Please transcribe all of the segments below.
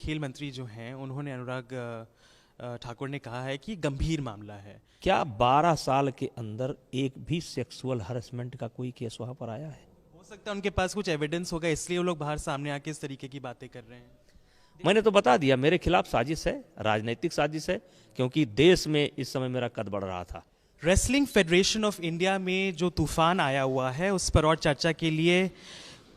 खेल मंत्री जो हैं उन्होंने अनुराग ठाकुर ने कहा है कि गंभीर मामला है। क्या 12 साल के अंदर एक भी सेक्सुअल हरेसमेंट का कोई केस वहां पर आया है? हो सकता है उनके पास कुछ एविडेंस होगा, इसलिए वो लोग बाहर सामने आके इस तरीके की बातें कर रहे हैं। मैंने तो बता दिया, मेरे खिलाफ साजिश है, राजनीतिक साजिश है, क्योंकि देश में इस समय मेरा कद बढ़ रहा था। रेसलिंग फेडरेशन ऑफ इंडिया में जो तूफान आया हुआ है उस पर और चर्चा के लिए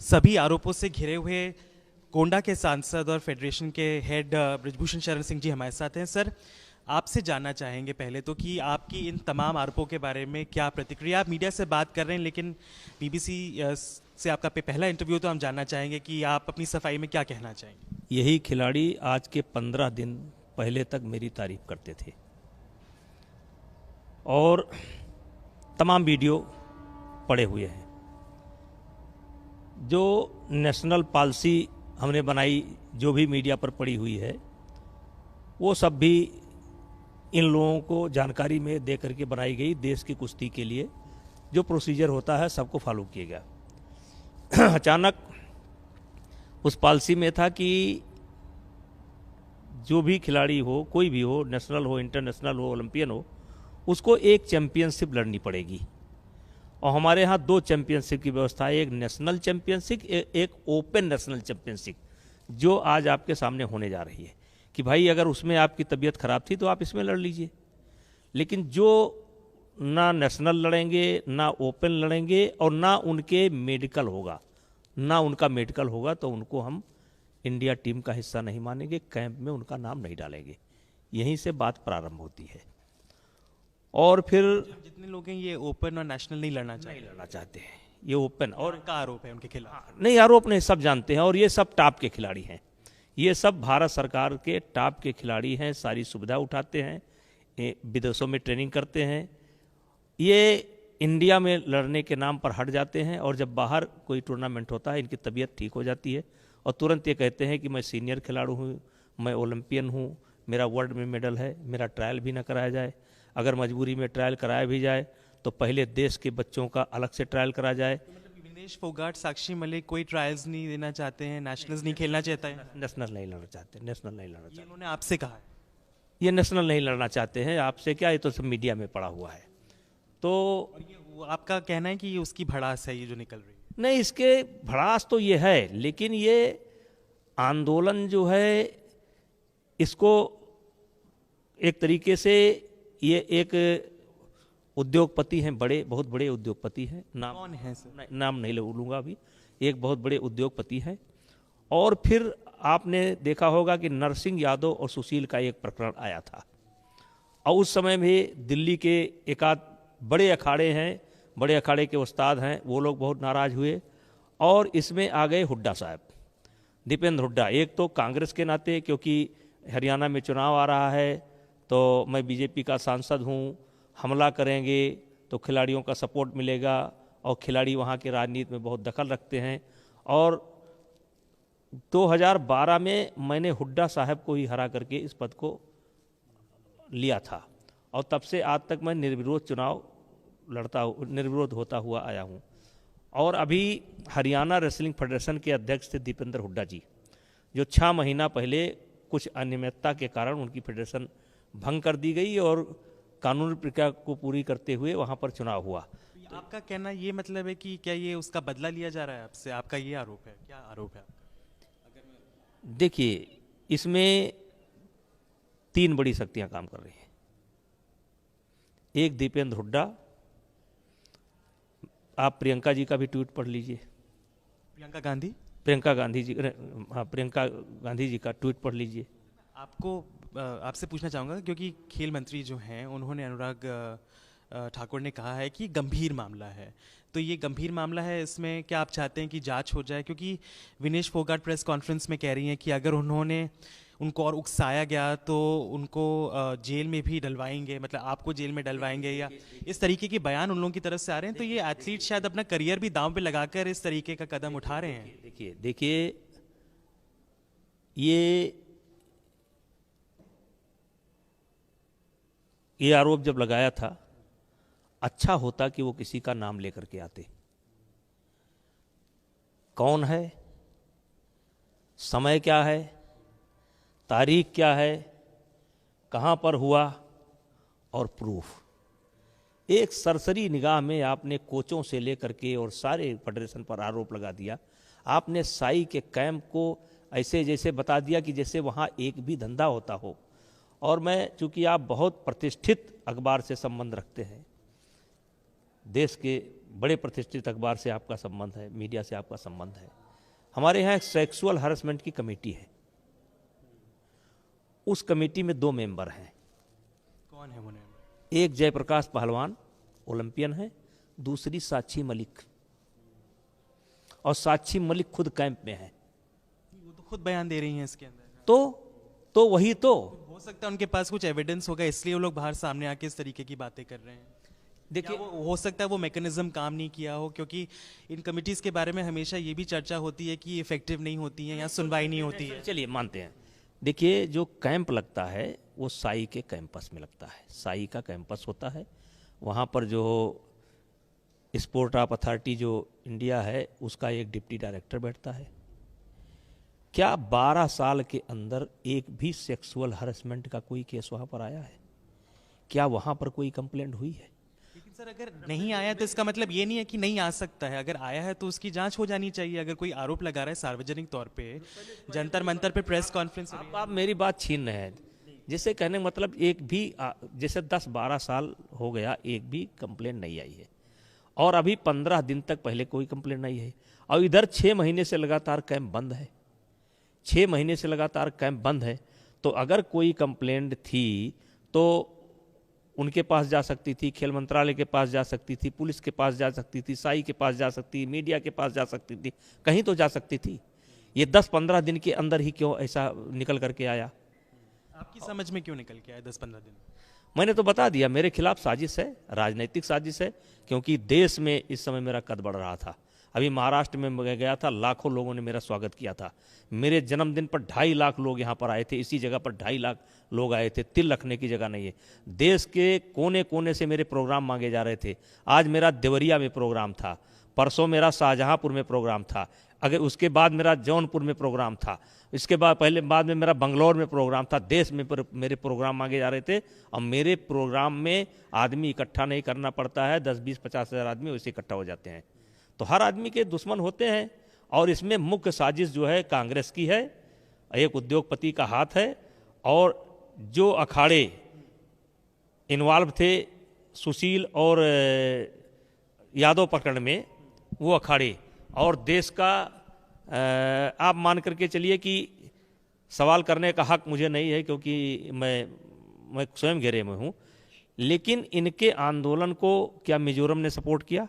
सभी आरोपों से घिरे हुए गोंडा के सांसद और फेडरेशन के हेड ब्रजभूषण शरण सिंह जी हमारे साथ हैं। सर, आपसे जानना चाहेंगे पहले तो कि आपकी इन तमाम आरोपों के बारे में क्या प्रतिक्रिया। आप मीडिया से बात कर रहे हैं लेकिन बीबीसी से आपका पहला इंटरव्यू, तो हम जानना चाहेंगे कि आप अपनी सफाई में क्या कहना चाहेंगे। यही खिलाड़ी आज के 15 दिन पहले तक मेरी तारीफ करते थे और तमाम वीडियो पड़े हुए हैं। जो नेशनल पॉलिसी हमने बनाई, जो भी मीडिया पर पड़ी हुई है, वो सब भी इन लोगों को जानकारी में दे करके बनाई गई। देश की कुश्ती के लिए जो प्रोसीजर होता है सबको फॉलो किया गया। अचानक उस पॉलिसी में था कि जो भी खिलाड़ी हो, कोई भी हो, नेशनल हो, इंटरनेशनल हो, ओलंपियन हो, उसको एक चैंपियनशिप लड़नी पड़ेगी। और हमारे यहाँ 2 चैंपियनशिप की व्यवस्था है, एक नेशनल चैंपियनशिप, एक ओपन नेशनल चैंपियनशिप, जो आज आपके सामने होने जा रही है। कि भाई अगर उसमें आपकी तबीयत खराब थी तो आप इसमें लड़ लीजिए, लेकिन जो ना नेशनल लड़ेंगे, ना ओपन लड़ेंगे और ना उनके मेडिकल होगा, ना उनका मेडिकल होगा, तो उनको हम इंडिया टीम का हिस्सा नहीं मानेंगे, कैंप में उनका नाम नहीं डालेंगे। यहीं से बात प्रारंभ होती है। और फिर जितने लोग हैं ये ओपन और नेशनल नहीं लड़ना चाहते हैं, ये ओपन और का आरोप है उनके खिलाफ। नहीं, आरोप नहीं, सब जानते हैं। और ये सब टॉप के खिलाड़ी हैं, ये सब भारत सरकार के टॉप के खिलाड़ी हैं, सारी सुविधा उठाते हैं, विदेशों में ट्रेनिंग करते हैं। ये इंडिया में लड़ने के नाम पर हट जाते हैं और जब बाहर कोई टूर्नामेंट होता है इनकी तबीयत ठीक हो जाती है और तुरंत ये कहते हैं कि मैं सीनियर खिलाड़ी हूँ, मैं ओलंपियन हूँ, मेरा वर्ल्ड में मेडल है, मेरा ट्रायल भी ना कराया जाए। अगर मजबूरी में ट्रायल कराया भी जाए तो पहले देश के बच्चों का अलग से ट्रायल करा जाए। विनेश फोगाट, साक्षी मलिक कोई ट्रायल्स नहीं देना चाहते हैं, नेशनल्स नहीं खेलना चाहता है। नेशनल नहीं लड़ना चाहते, नेशनल नहीं लड़ना चाहते। उन्होंने आपसे कहा है ये नेशनल नहीं लड़ना चाहते हैं। आपसे क्या, ये तो सब मीडिया में पड़ा हुआ है। तो ये आपका कहना है कि ये उसकी भड़ास है, ये जो निकल रही है। नहीं, इसके भड़ास तो ये है, लेकिन ये आंदोलन जो है इसको एक तरीके से, ये एक उद्योगपति हैं, बड़े, बहुत बड़े उद्योगपति हैं। नाम कौन है सर? नाम नहीं लूँगा अभी। एक बहुत बड़े उद्योगपति हैं। और फिर आपने देखा होगा कि नरसिंह यादव और सुशील का एक प्रकरण आया था, और उस समय भी दिल्ली के एकाध बड़े अखाड़े हैं, बड़े अखाड़े के उस्ताद हैं, वो लोग बहुत नाराज़ हुए और इसमें आ गए हुड्डा साहब, दीपेंद्र हुड्डा। एक तो कांग्रेस के नाते, क्योंकि हरियाणा में चुनाव आ रहा है तो मैं बीजेपी का सांसद हूँ, हमला करेंगे तो खिलाड़ियों का सपोर्ट मिलेगा, और खिलाड़ी वहाँ के राजनीति में बहुत दखल रखते हैं। और 2012 में मैंने हुड्डा साहब को ही हरा करके इस पद को लिया था, और तब से आज तक मैं निर्विरोध चुनाव निर्विरोध होता हुआ आया हूँ। और अभी हरियाणा रेसलिंग फेडरेशन के अध्यक्ष थे दीपेंद्र हुड्डा जी, जो 6 महीना पहले कुछ अनियमितता के कारण उनकी फेडरेशन भंग कर दी गई और कानूनी प्रक्रिया को पूरी करते हुए वहाँ पर चुनाव हुआ। आपका कहना ये मतलब है कि क्या ये उसका बदला लिया जा रहा है आपसे? आपका ये आरोप है? क्या आरोप है आपका? देखिए, इसमें 3 बड़ी शक्तियां काम कर रही हैं। एक दीपेंद्र हुड्डा, आप प्रियंका जी का भी ट्वीट पढ़ लीजिए। प्रियंका गांधी हाँ, प्रियंका गांधी जी का ट्वीट पढ़ लीजिए। आपसे पूछना चाहूँगा क्योंकि खेल मंत्री जो हैं उन्होंने अनुराग ठाकुर ने कहा है कि गंभीर मामला है, तो ये गंभीर मामला है, इसमें क्या आप चाहते हैं कि जांच हो जाए? क्योंकि विनेश फोगाट प्रेस कॉन्फ्रेंस में कह रही हैं कि अगर उनको और उकसाया गया तो उनको जेल में भी डलवाएंगे, मतलब आपको जेल में डलवाएंगे, या इस तरीके के बयान उन लोगों की तरफ से आ रहे हैं। तो ये एथलीट शायद अपना करियर भी दांव पे लगाकर इस तरीके का कदम उठा रहे हैं। देखिए, ये आरोप जब लगाया था, अच्छा होता कि वो किसी का नाम लेकर के आते। कौन है, समय क्या है, तारीख क्या है, कहाँ पर हुआ और प्रूफ। एक सरसरी निगाह में आपने कोचों से लेकर के और सारे फेडरेशन पर आरोप लगा दिया। आपने साई के कैंप को ऐसे जैसे बता दिया कि जैसे वहाँ एक भी धंधा होता हो। और मैं, चूँकि आप बहुत प्रतिष्ठित अखबार से संबंध रखते हैं, देश के बड़े प्रतिष्ठित अखबार से आपका संबंध है, मीडिया से आपका संबंध है। हमारे यहाँ एक सेक्सुअल हरासमेंट की कमेटी है। उस कमेटी में 2 मेंबर हैं। कौन है वो मेंबर? एक जयप्रकाश पहलवान ओलंपियन है, दूसरी साक्षी मलिक। और साक्षी मलिक खुद कैंप में है। वो तो खुद बयान दे रही हैं इसके अंदर। तो वही तो हो सकता है उनके पास कुछ एविडेंस होगा, इसलिए वो लोग बाहर सामने आके इस तरीके की बातें कर रहे हैं। देखिए, वो हो सकता है वो मैकेनिज्म काम नहीं किया हो, क्योंकि इन कमिटीज के बारे में हमेशा ये भी चर्चा होती है कि इफेक्टिव नहीं होती है या सुनवाई नहीं होती है। चलिए मानते हैं। देखिए, जो कैंप लगता है वो साई के कैंपस में लगता है। साई का कैंपस होता है, वहाँ पर जो स्पोर्ट ऑफ अथॉरिटी जो इंडिया है उसका एक डिप्टी डायरेक्टर बैठता है। क्या 12 साल के अंदर एक भी सेक्सुअल हरेसमेंट का कोई केस वहाँ पर आया है? क्या वहाँ पर कोई कंप्लेंट हुई है? लेकिन सर, अगर नहीं आया तो इसका मतलब ये नहीं है कि नहीं आ सकता है। अगर आया है तो उसकी जांच हो जानी चाहिए। अगर कोई आरोप लगा रहा है सार्वजनिक तौर पे, जंतर मंतर पे प्रेस कॉन्फ्रेंस, आप मेरी बात छीन रहे हैं। जैसे कहने का मतलब एक भी जैसे 10-12 साल हो गया, एक भी कंप्लेंट नहीं आई है। और अभी 15 दिन तक पहले कोई कंप्लेंट नहीं है। और इधर 6 महीने से लगातार कैंप बंद है। 6 महीने से लगातार कैंप बंद है। तो अगर कोई कंप्लेंट थी तो उनके पास जा सकती थी, खेल मंत्रालय के पास जा सकती थी, पुलिस के पास जा सकती थी, साई के पास जा सकती थी, मीडिया के पास जा सकती थी, कहीं तो जा सकती थी। ये 10-15 दिन के अंदर ही क्यों ऐसा निकल करके आया? आपकी समझ में क्यों निकल के आया 10-15 दिन? मैंने तो बता दिया, मेरे खिलाफ साजिश है, राजनीतिक साजिश है। क्योंकि देश में इस समय मेरा कद बढ़ रहा था। अभी महाराष्ट्र में मैं गया था, लाखों लोगों ने मेरा स्वागत किया था। मेरे जन्मदिन पर 2.5 लाख लोग यहाँ पर आए थे। इसी जगह पर 2.5 लाख लोग आए थे। तिल रखने की जगह नहीं है। देश के कोने कोने से मेरे प्रोग्राम मांगे जा रहे थे। आज मेरा देवरिया में प्रोग्राम था, परसों मेरा शाहजहांपुर में प्रोग्राम था, अगर उसके बाद मेरा जौनपुर में प्रोग्राम था, इसके बाद में मेरा बंगलौर में प्रोग्राम था। देश में मेरे प्रोग्राम मांगे जा रहे थे। और मेरे प्रोग्राम में आदमी इकट्ठा नहीं करना पड़ता है, 10-20-50 हज़ार आदमी वैसे इकट्ठा हो जाते हैं। तो हर आदमी के दुश्मन होते हैं। और इसमें मुख्य साजिश जो है कांग्रेस की है, एक उद्योगपति का हाथ है। और जो अखाड़े इन्वॉल्व थे सुशील और यादव प्रकरण में, वो अखाड़े और देश का आप मान करके चलिए कि सवाल करने का हक मुझे नहीं है, क्योंकि मैं स्वयं घेरे में हूँ। लेकिन इनके आंदोलन को क्या मिजोरम ने सपोर्ट किया?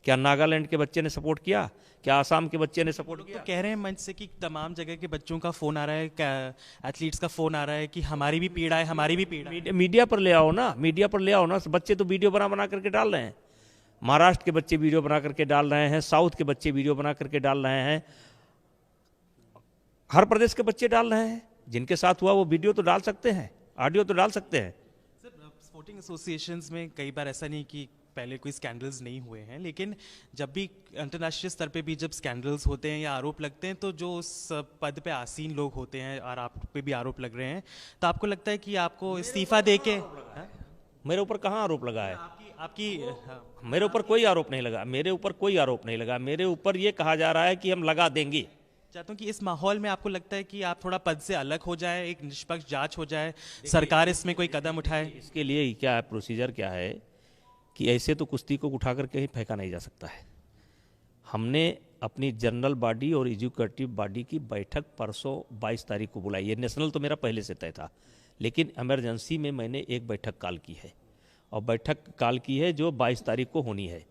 क्या नागालैंड के बच्चे ने सपोर्ट किया? क्या आसाम के बच्चे ने सपोर्ट किया? तो कह रहे हैं मंच से कि तमाम जगह के बच्चों का फोन आ रहा है, एथलीट्स का फोन आ रहा है कि हमारी भी पीड़ा है, हमारी भी पीड़ा है। मीडिया पर ले आओ ना, मीडिया पर ले आओ ना। बच्चे तो वीडियो बना करके डाल रहे हैं। महाराष्ट्र के बच्चे वीडियो बना करके डाल रहे हैं, साउथ के बच्चे वीडियो बना करके डाल रहे हैं, हर प्रदेश के बच्चे डाल रहे हैं। जिनके साथ हुआ वो वीडियो तो डाल सकते हैं, ऑडियो तो डाल सकते हैं। सर, स्पोर्टिंग एसोसिएशंस में कई बार ऐसा नहीं कि पहले कोई स्कैंडल्स नहीं हुए हैं, लेकिन जब भी अंतर्राष्ट्रीय स्तर पे भी जब स्कैंडल्स होते हैं या आरोप लगते हैं, तो जो उस पद पे आसीन लोग होते हैं, और आप पे भी आरोप लग रहे हैं, तो आपको लगता है कि आपको इस्तीफा दे के मेरे ऊपर कहाँ आरोप लगा है? आपकी मेरे ऊपर कोई आरोप नहीं लगा। मेरे ऊपर कोई आरोप नहीं लगा। मेरे ऊपर ये कहा जा रहा है कि हम लगा देंगे। चाहता हूँ कि इस माहौल में आपको लगता है कि आप थोड़ा पद से अलग हो जाए, एक निष्पक्ष जांच हो जाए, सरकार इसमें कोई कदम उठाए? इसके लिए क्या प्रोसीजर क्या है कि ऐसे तो कुश्ती को उठा कर कहीं फेंका नहीं जा सकता है। हमने अपनी जनरल बॉडी और एजुकेटिव बॉडी की बैठक परसों 22 तारीख को बुलाई है। नेशनल तो मेरा पहले से तय था, लेकिन इमरजेंसी में मैंने एक बैठक कॉल की है। और बैठक कॉल की है जो 22 तारीख को होनी है,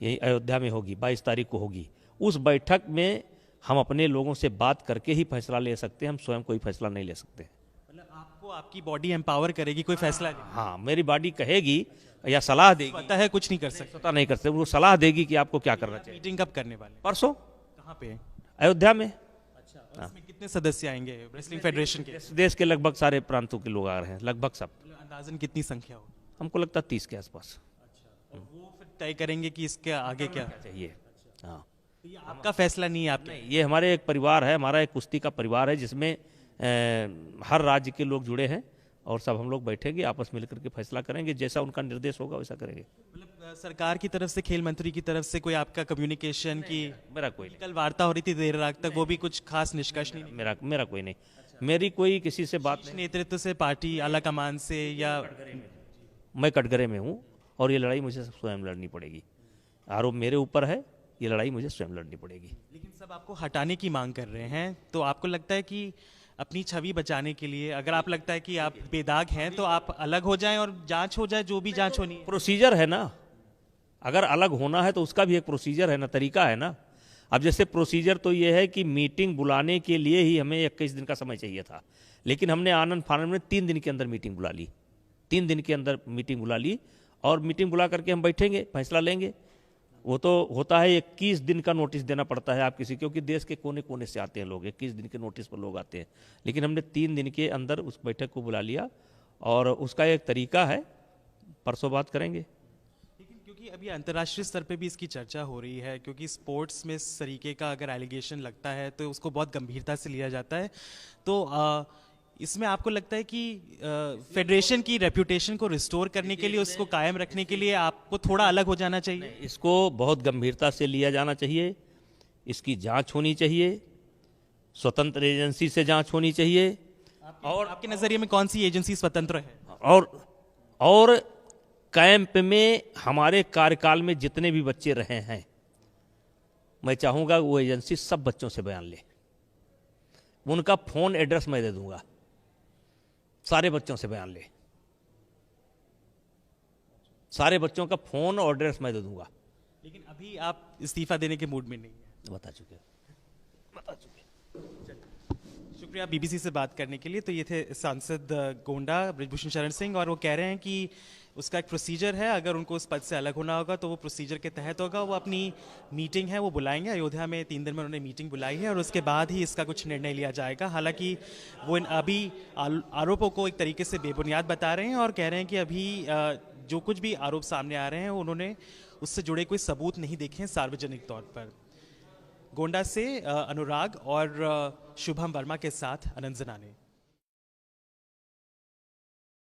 यही अयोध्या में होगी, 22 तारीख को होगी। उस बैठक में हम अपने लोगों से बात करके ही फैसला ले सकते हैं। हम स्वयं कोई फैसला नहीं ले सकते। मतलब आपको आपकी बॉडी एम्पावर करेगी कोई फैसला? हाँ, मेरी बॉडी कहेगी या सलाह देगी। पता है कुछ नहीं कर सकते? पता नहीं कर सकते, वो सलाह देगी कि आपको क्या करना चाहिए। मीटिंग कब करने वाले? परसों। कहाँ पे? अयोध्या में। अच्छा, और इसमें कितने सदस्य आएंगे रेसलिंग फेडरेशन के? देश के लगभग सारे प्रांतों के लोग आ रहे हैं, लगभग सब। अंदाजन कितनी संख्या होगी? हमको लगता है 30 के आसपास। अच्छा, और वो फिर तय करेंगे कि इसके आगे क्या चाहिए। हाँ, तो ये आपका फैसला नहीं है? आपका ये हमारे एक परिवार है, हमारा एक कुश्ती का परिवार है, जिसमें हर राज्य के लोग जुड़े हैं और सब हम लोग बैठेंगे, आपस में मिलकर के फैसला करेंगे, जैसा उनका निर्देश होगा वैसा करेंगे। मतलब सरकार की तरफ से, खेल मंत्री की तरफ से कोई आपका कम्युनिकेशन की? मेरा कोई नहीं, कल वार्ता हो रही थी देर रात तक, वो भी कुछ खास निष्कर्ष नहीं? मेरा कोई नहीं, मेरी कोई किसी से बात नहीं। नेतृत्व से, पार्टी आला कमान से, या? मैं कटघरे में हूँ और ये लड़ाई मुझे स्वयं लड़नी पड़ेगी। आरोप मेरे ऊपर है, ये लड़ाई मुझे स्वयं लड़नी पड़ेगी। लेकिन सब आपको हटाने की मांग कर रहे हैं, तो आपको लगता है कि अपनी छवि बचाने के लिए, अगर आप लगता है कि आप बेदाग हैं, तो आप अलग हो जाएं और जांच हो जाए, जो भी जांच होनी है? प्रोसीजर है ना, अगर अलग होना है तो उसका भी एक प्रोसीजर है ना, तरीका है ना। अब जैसे प्रोसीजर तो ये है कि मीटिंग बुलाने के लिए ही हमें 21 दिन का समय चाहिए था, लेकिन हमने आनंद फानंद में 3 दिन के अंदर मीटिंग बुला ली, 3 दिन के अंदर मीटिंग बुला ली, और मीटिंग बुला करके हम बैठेंगे, फैसला लेंगे। वो तो होता है 21 दिन का नोटिस देना पड़ता है आप किसी, क्योंकि देश के कोने कोने से आते हैं लोग, 21 दिन के नोटिस पर लोग आते हैं, लेकिन हमने 3 दिन के अंदर उस बैठक को बुला लिया और उसका एक तरीका है, परसों बात करेंगे। लेकिन क्योंकि अभी अंतर्राष्ट्रीय स्तर पे भी इसकी चर्चा हो रही है, क्योंकि स्पोर्ट्स में इस तरीके का अगर एलिगेशन लगता है तो उसको बहुत गंभीरता से लिया जाता है, तो इसमें आपको लगता है कि फेडरेशन की रेपुटेशन को रिस्टोर करने के लिए, उसको कायम रखने के लिए आपको थोड़ा अलग हो जाना चाहिए? इसको बहुत गंभीरता से लिया जाना चाहिए, इसकी जांच होनी चाहिए, स्वतंत्र एजेंसी से जांच होनी चाहिए। और आपके नज़रिए में कौन सी एजेंसी स्वतंत्र है? और कैंप में हमारे कार्यकाल में जितने भी बच्चे रहे हैं, मैं चाहूँगा वो एजेंसी सब बच्चों से बयान ले, उनका फ़ोन एड्रेस मैं दे दूंगा, सारे बच्चों से बयान ले, सारे बच्चों का फ़ोन और एड्रेस मैं दे दूंगा। लेकिन अभी आप इस्तीफा देने के मूड में नहीं है? बता चुके। शुक्रिया बीबीसी से बात करने के लिए। तो ये थे सांसद गोंडा ब्रजभूषण शरण सिंह, और वो कह रहे हैं कि उसका एक प्रोसीजर है, अगर उनको उस पद से अलग होना होगा तो वो प्रोसीजर के तहत होगा। वो अपनी मीटिंग है वो बुलाएंगे, अयोध्या में 3 दिन में उन्होंने मीटिंग बुलाई है, और उसके बाद ही इसका कुछ निर्णय लिया जाएगा। हालांकि वो अभी आरोपों को एक तरीके से बेबुनियाद बता रहे हैं और कह रहे हैं कि अभी जो कुछ भी आरोप सामने आ रहे हैं उन्होंने उससे जुड़े कोई सबूत नहीं देखे हैं सार्वजनिक तौर पर। गोंडा से अनुराग और शुभम वर्मा के साथ अनंत जनाने।